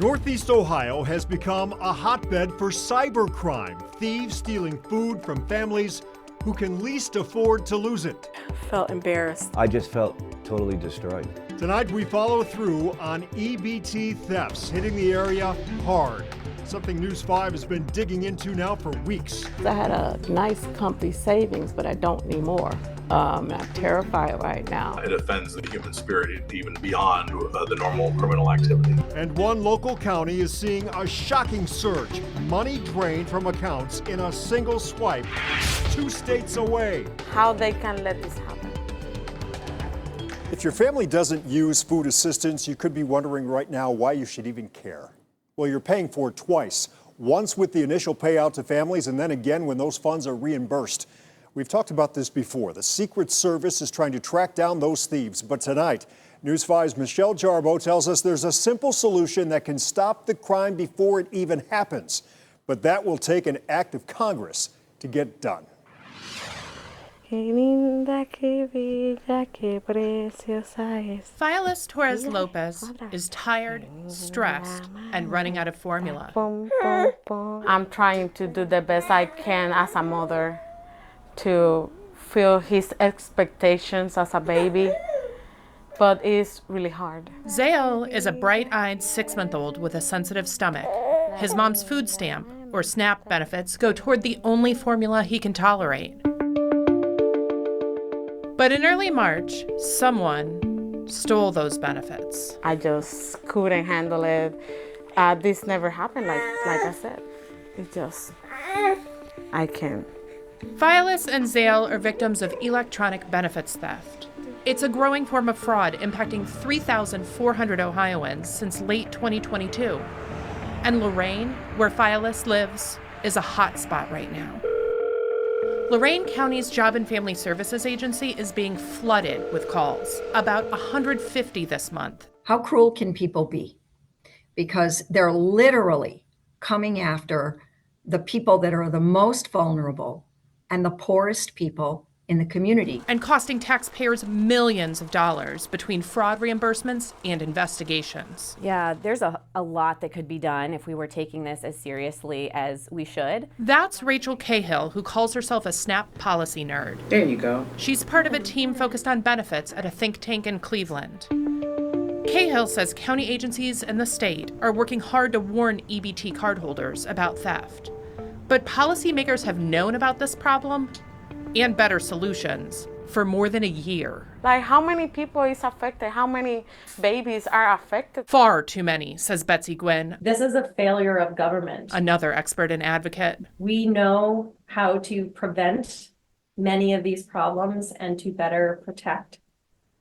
Northeast Ohio has become a hotbed for cybercrime, thieves stealing food from families who can least afford to lose it. Felt embarrassed. I just felt totally destroyed. Tonight we follow through on EBT thefts hitting the area hard. Something News 5 has been digging into now for weeks. I had a nice comfy savings, but I don't need more. I'm terrified right now. It offends the human spirit even beyond the normal criminal activity. And one local county is seeing a shocking surge. Money drained from accounts in a single swipe, 2 states away. How they can let this happen? If your family doesn't use food assistance, you could be wondering right now why you should even care. Well, you're paying for it twice. Once with the initial payout to families, and then again when those funds are reimbursed. We've talked about this before. The Secret Service is trying to track down those thieves. But tonight, News 5's Michelle Jarbo tells us there's a simple solution that can stop the crime before it even happens. But that will take an act of Congress to get done. Fialis Torres Lopez is tired, stressed, and running out of formula. I'm trying to do the best I can as a mother to fill his expectations as a baby, but it's really hard. Zael is a bright-eyed 6-month-old with a sensitive stomach. His mom's food stamp, or SNAP benefits, go toward the only formula he can tolerate. But in early March, someone stole those benefits. I just couldn't handle it. This never happened, like I said. It just, I can't. Fialis and Zael are victims of electronic benefits theft. It's a growing form of fraud impacting 3,400 Ohioans since late 2022. And Lorain, where Fialis lives, is a hot spot right now. Lorraine County's Job and Family Services Agency is being flooded with calls, about 150 this month. How cruel can people be? Because they're literally coming after the people that are the most vulnerable and the poorest people in the community. And costing taxpayers millions of dollars between fraud reimbursements and investigations. Yeah, there's a lot that could be done if we were taking this as seriously as we should. That's Rachel Cahill, who calls herself a SNAP policy nerd. There you go. She's part of a team focused on benefits at a think tank in Cleveland. Cahill says county agencies and the state are working hard to warn EBT cardholders about theft. But policymakers have known about this problem and better solutions for more than a year. Like, how many people is affected? How many babies are affected? Far too many, says Betsy Gwynn. This is a failure of government. Another expert and advocate. We know how to prevent many of these problems and to better protect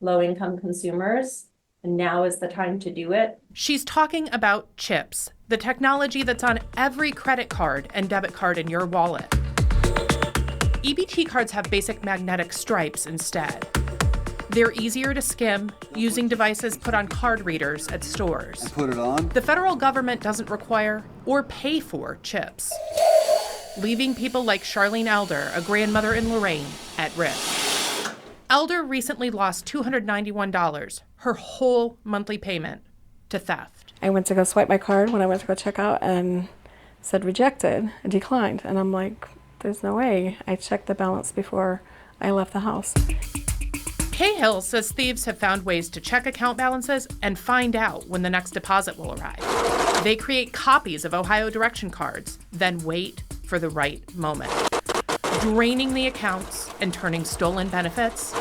low-income consumers. And now is the time to do it. She's talking about chips, the technology that's on every credit card and debit card in your wallet. EBT cards have basic magnetic stripes instead. They're easier to skim using devices put on card readers at stores. And put it on? The federal government doesn't require or pay for chips, leaving people like Charlene Elder, a grandmother in Lorain, at risk. Elder recently lost $291, her whole monthly payment, to theft. I went to go swipe my card when I went to go check out and said rejected, declined. And I'm like, there's no way. I checked the balance before I left the house. Cahill says thieves have found ways to check account balances and find out when the next deposit will arrive. They create copies of Ohio direction cards, then wait for the right moment, draining the accounts and turning stolen benefits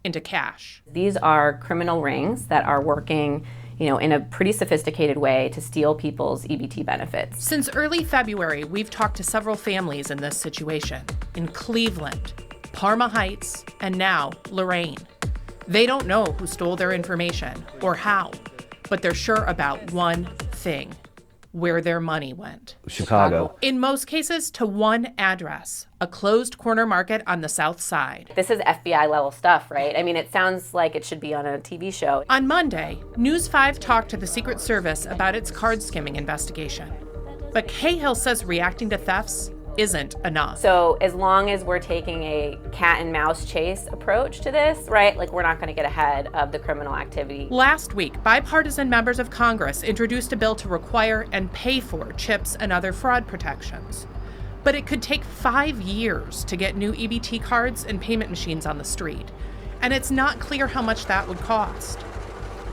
into cash. These are criminal rings that are working, in a pretty sophisticated way to steal people's EBT benefits. Since early February, we've talked to several families in this situation in Cleveland, Parma Heights, and now Lorain. They don't know who stole their information or how, but they're sure about one thing: where their money went. Chicago. In most cases, to one address, a closed corner market on the south side. This is FBI level stuff, right? I mean, it sounds like it should be on a TV show. On Monday, News 5 talked to the Secret Service about its card skimming investigation. But Cahill says reacting to thefts isn't enough. So as long as we're taking a cat and mouse chase approach to this, right, like we're not going to get ahead of the criminal activity. Last week, bipartisan members of Congress introduced a bill to require and pay for chips and other fraud protections. But it could take 5 years to get new EBT cards and payment machines on the street, and it's not clear how much that would cost.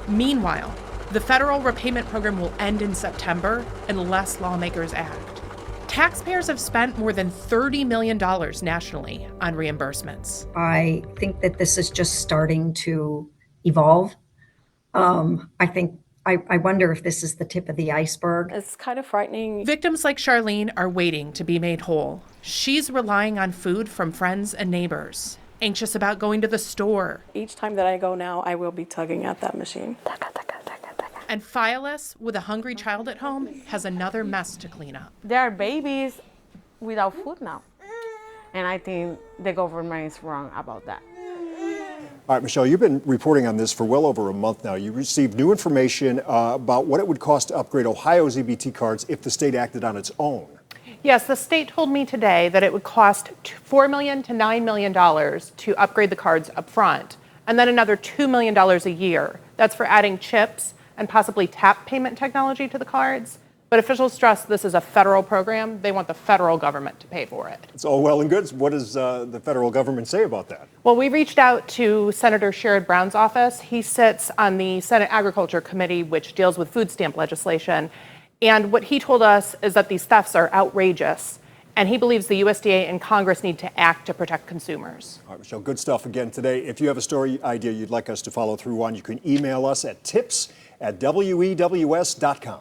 Meanwhile, the federal repayment program will end in September unless lawmakers act. Taxpayers have spent more than $30 million nationally on reimbursements. I think that this is just starting to evolve. I wonder if this is the tip of the iceberg. It's kind of frightening. Victims like Charlene are waiting to be made whole. She's relying on food from friends and neighbors, anxious about going to the store. Each time that I go now, I will be tugging at that machine. And Phyllis, with a hungry child at home, has another mess to clean up. There are babies without food now. And I think the government is wrong about that. All right, Michelle, you've been reporting on this for well over a month now. You received new information about what it would cost to upgrade Ohio's EBT cards if the state acted on its own. Yes, the state told me today that it would cost $4 million to $9 million to upgrade the cards up front, and then another $2 million a year. That's for adding chips and possibly tap payment technology to the cards. But officials stress this is a federal program. They want the federal government to pay for it. It's all well and good. What does the federal government say about that? Well, we reached out to Senator Sherrod Brown's office. He sits on the Senate Agriculture Committee, which deals with food stamp legislation. And what he told us is that these thefts are outrageous. And he believes the USDA and Congress need to act to protect consumers. All right, Michelle, good stuff again today. If you have a story idea you'd like us to follow through on, you can email us at tips@wews.com.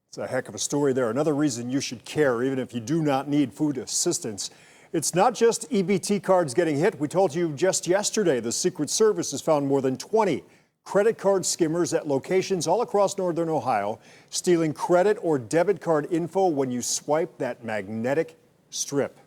It's a heck of a story there. Another reason you should care, even if you do not need food assistance. It's not just EBT cards getting hit. We told you just yesterday the Secret Service has found more than 20 credit card skimmers at locations all across northern Ohio, stealing credit or debit card info when you swipe that magnetic strip.